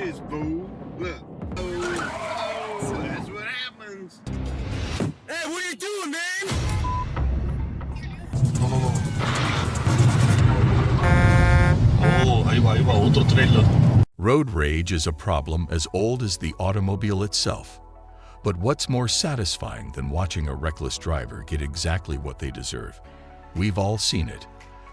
focus, fool. Look. Oh, that's what happens. Hey, what are you doing, man? Ahí va, otro trailer. Road rage is a problem as old as the automobile itself. But what's more satisfying than watching a reckless driver get exactly what they deserve? We've all seen it.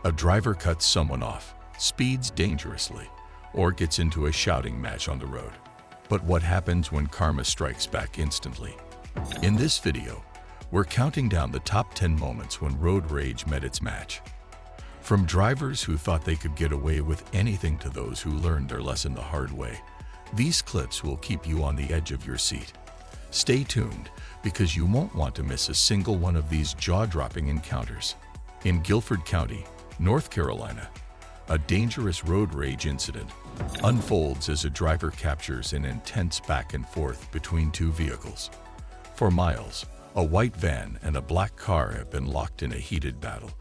A driver cuts someone off, speeds dangerously, or gets into a shouting match on the road. But what happens when karma strikes back instantly? In this video, we're counting down the top 10 moments when road rage met its match. From drivers who thought they could get away with anything to those who learned their lesson the hard way, these clips will keep you on the edge of your seat. Stay tuned, because you won't want to miss a single one of these jaw-dropping encounters. In Guilford County, North Carolina, a dangerous road rage incident unfolds as a driver captures an intense back and forth between two vehicles. For miles, a white van and a black car have been locked in a heated battle,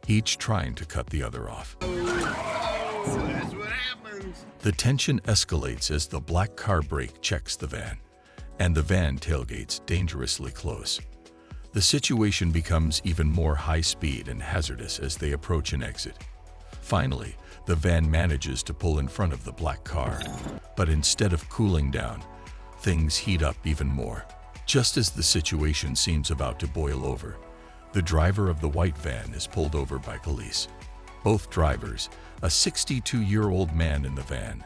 each trying to cut the other off. Oh, that's what happens. The tension escalates as the black car brake checks the van, and the van tailgates dangerously close. The situation becomes even more high-speed and hazardous as they approach an exit. Finally, the van manages to pull in front of the black car, but instead of cooling down, things heat up even more. Just as the situation seems about to boil over, the driver of the white van is pulled over by police. Both drivers, a 62-year-old man in the van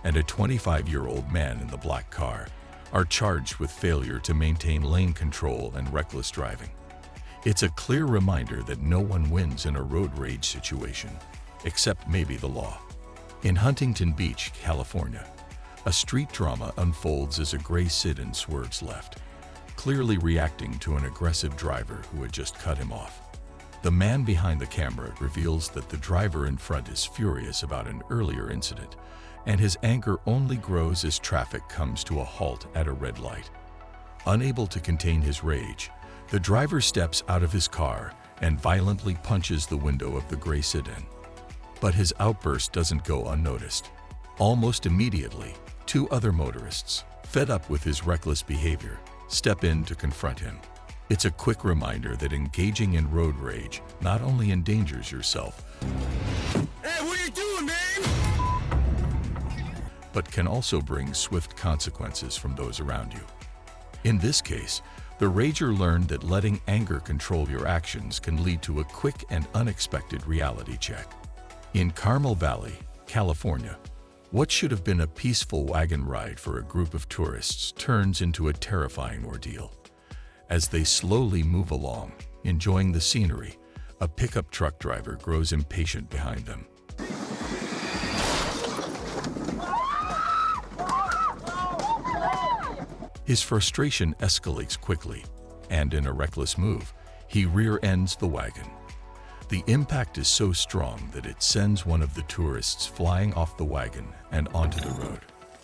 and a 25-year-old man in the black car, are charged with failure to maintain lane control and reckless driving. It's a clear reminder that no one wins in a road rage situation, except maybe the law. In Huntington Beach, California, a street drama unfolds as a gray sedan swerves left, clearly reacting to an aggressive driver who had just cut him off. The man behind the camera reveals that the driver in front is furious about an earlier incident, and his anger only grows as traffic comes to a halt at a red light. Unable to contain his rage, the driver steps out of his car and violently punches the window of the gray sedan. But his outburst doesn't go unnoticed. Almost immediately, two other motorists, fed up with his reckless behavior, step in to confront him. It's a quick reminder that engaging in road rage not only endangers yourself, Hey, what are you doing, man? but can also bring swift consequences from those around you. In this case, the rager learned that letting anger control your actions can lead to a quick and unexpected reality check. In Carmel Valley, California, what should have been a peaceful wagon ride for a group of tourists turns into a terrifying ordeal. As they slowly move along, enjoying the scenery, a pickup truck driver grows impatient behind them. His frustration escalates quickly, and in a reckless move, he rear-ends the wagon. The impact is so strong that it sends one of the tourists flying off the wagon and onto the road.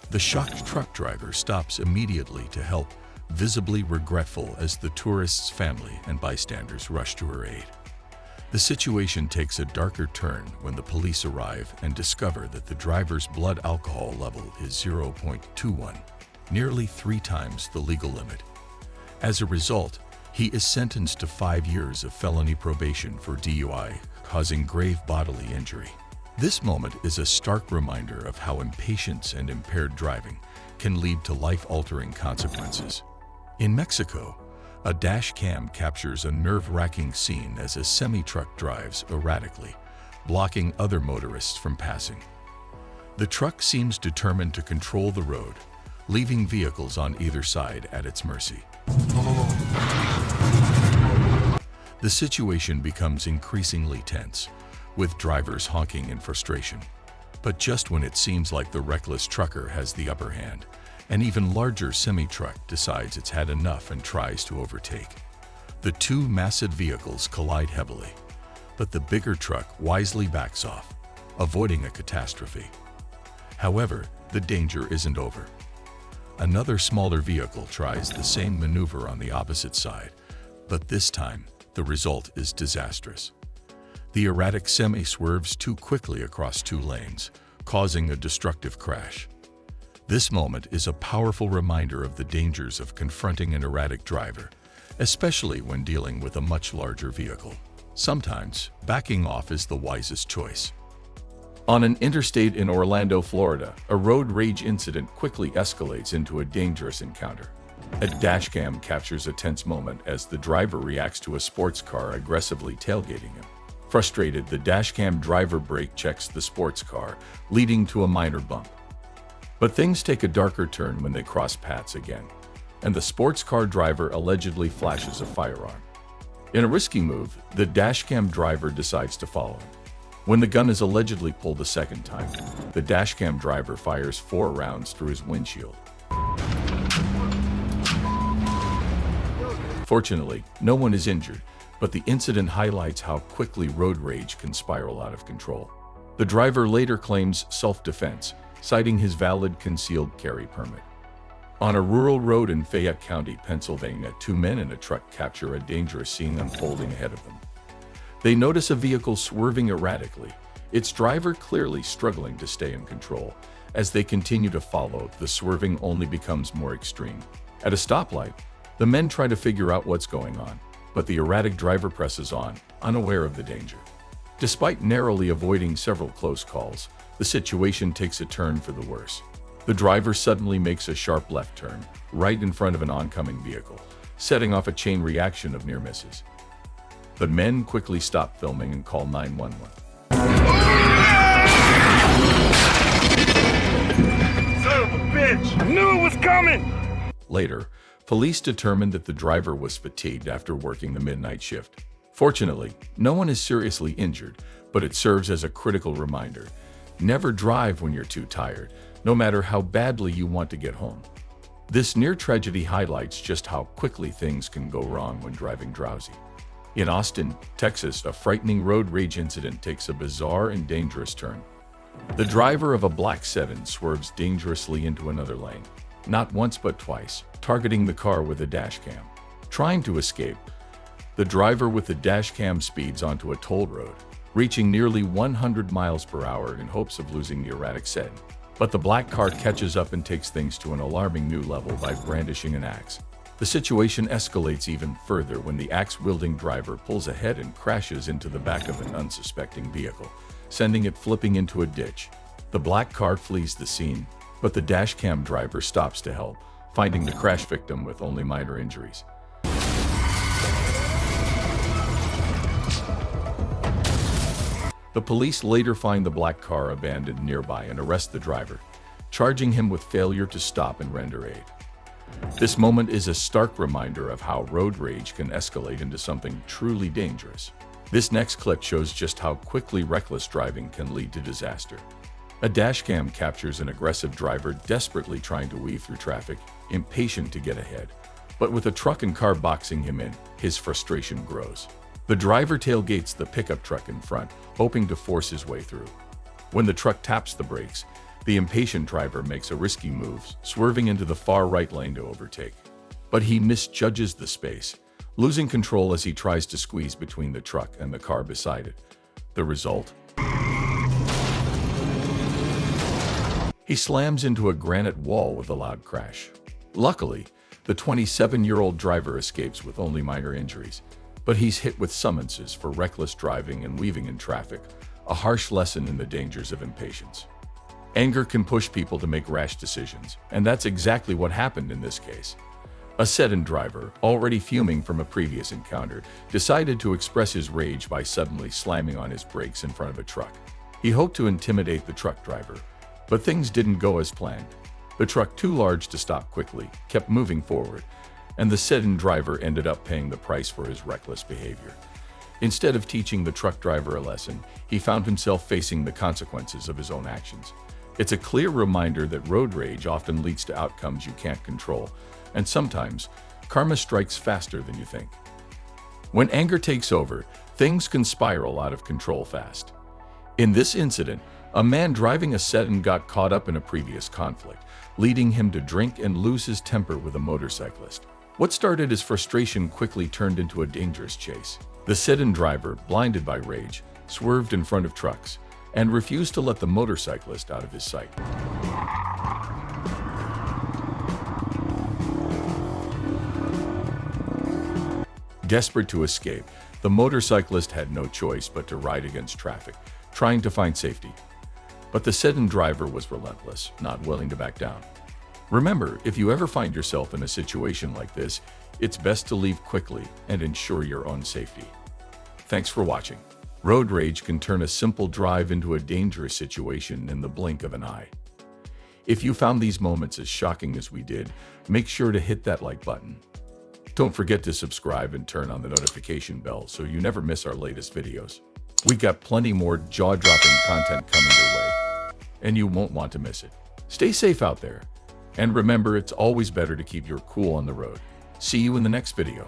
The shocked truck driver stops immediately to help, visibly regretful as the tourist's family and bystanders rush to her aid. The situation takes a darker turn when the police arrive and discover that the driver's blood alcohol level is 0.21, nearly 3 times the legal limit. As a result, he is sentenced to 5 years of felony probation for DUI, causing grave bodily injury. This moment is a stark reminder of how impatience and impaired driving can lead to life-altering consequences. In Mexico, a dash cam captures a nerve-wracking scene as a semi-truck drives erratically, blocking other motorists from passing. The truck seems determined to control the road, leaving vehicles on either side at its mercy. The situation becomes increasingly tense, with drivers honking in frustration. But just when it seems like the reckless trucker has the upper hand, an even larger semi-truck decides it's had enough and tries to overtake. The two massive vehicles collide heavily, but the bigger truck wisely backs off, avoiding a catastrophe. However, the danger isn't over. Another smaller vehicle tries the same maneuver on the opposite side, but this time, the result is disastrous. The erratic semi swerves too quickly across 2 lanes, causing a destructive crash. This moment is a powerful reminder of the dangers of confronting an erratic driver, especially when dealing with a much larger vehicle. Sometimes, backing off is the wisest choice. On an interstate in Orlando, Florida, a road rage incident quickly escalates into a dangerous encounter. A dashcam captures a tense moment as the driver reacts to a sports car aggressively tailgating him. Frustrated, the dashcam driver brake checks the sports car, leading to a minor bump. But things take a darker turn when they cross paths again, and the sports car driver allegedly flashes a firearm. In a risky move, the dashcam driver decides to follow him. When the gun is allegedly pulled a second time, the dashcam driver fires 4 rounds through his windshield. Fortunately, no one is injured, but the incident highlights how quickly road rage can spiral out of control. The driver later claims self-defense, citing his valid concealed carry permit. On a rural road in Fayette County, Pennsylvania, 2 men in a truck capture a dangerous scene unfolding ahead of them. They notice a vehicle swerving erratically, its driver clearly struggling to stay in control. As they continue to follow, the swerving only becomes more extreme. At a stoplight, the men try to figure out what's going on, but the erratic driver presses on, unaware of the danger. Despite narrowly avoiding several close calls, the situation takes a turn for the worse. The driver suddenly makes a sharp left turn, right in front of an oncoming vehicle, setting off a chain reaction of near misses. The men quickly stop filming and call 911. Son of a bitch! I knew it was coming! Later, police determined that the driver was fatigued after working the midnight shift. Fortunately, no one is seriously injured, but it serves as a critical reminder. Never drive when you're too tired, no matter how badly you want to get home. This near tragedy highlights just how quickly things can go wrong when driving drowsy. In Austin, Texas, a frightening road rage incident takes a bizarre and dangerous turn. The driver of a black sedan swerves dangerously into another lane, not once but twice, targeting the car with a dashcam. Trying to escape, the driver with the dashcam speeds onto a toll road, reaching nearly 100 miles per hour in hopes of losing the erratic sedan. But the black car catches up and takes things to an alarming new level by brandishing an axe. The situation escalates even further when the axe-wielding driver pulls ahead and crashes into the back of an unsuspecting vehicle, sending it flipping into a ditch. The black car flees the scene, but the dashcam driver stops to help, finding the crash victim with only minor injuries. The police later find the black car abandoned nearby and arrest the driver, charging him with failure to stop and render aid. This moment is a stark reminder of how road rage can escalate into something truly dangerous. This next clip shows just how quickly reckless driving can lead to disaster. A dashcam captures an aggressive driver desperately trying to weave through traffic, impatient to get ahead. But with a truck and car boxing him in, his frustration grows. The driver tailgates the pickup truck in front, hoping to force his way through. When the truck taps the brakes, the impatient driver makes a risky move, swerving into the far right lane to overtake. But he misjudges the space, losing control as he tries to squeeze between the truck and the car beside it. The result? He slams into a granite wall with a loud crash. Luckily, the 27-year-old driver escapes with only minor injuries, but he's hit with summonses for reckless driving and weaving in traffic, a harsh lesson in the dangers of impatience. Anger can push people to make rash decisions, and that's exactly what happened in this case. A sedan driver, already fuming from a previous encounter, decided to express his rage by suddenly slamming on his brakes in front of a truck. He hoped to intimidate the truck driver, but things didn't go as planned. The truck, too large to stop quickly, kept moving forward, and the sedan driver ended up paying the price for his reckless behavior. Instead of teaching the truck driver a lesson, he found himself facing the consequences of his own actions. It's a clear reminder that road rage often leads to outcomes you can't control, and sometimes, karma strikes faster than you think. When anger takes over, things can spiral out of control fast. In this incident, a man driving a sedan got caught up in a previous conflict, leading him to drink and lose his temper with a motorcyclist. What started as frustration quickly turned into a dangerous chase. The sedan driver, blinded by rage, swerved in front of trucks and refused to let the motorcyclist out of his sight. Desperate to escape, the motorcyclist had no choice but to ride against traffic, trying to find safety. But the sedan driver was relentless, not willing to back down. Remember, if you ever find yourself in a situation like this, it's best to leave quickly and ensure your own safety. Thanks for watching. Road rage can turn a simple drive into a dangerous situation in the blink of an eye. If you found these moments as shocking as we did, make sure to hit that like button. Don't forget to subscribe and turn on the notification bell so you never miss our latest videos. We got plenty more jaw-dropping content coming your way, and you won't want to miss it. Stay safe out there, and remember, it's always better to keep your cool on the road. See you in the next video.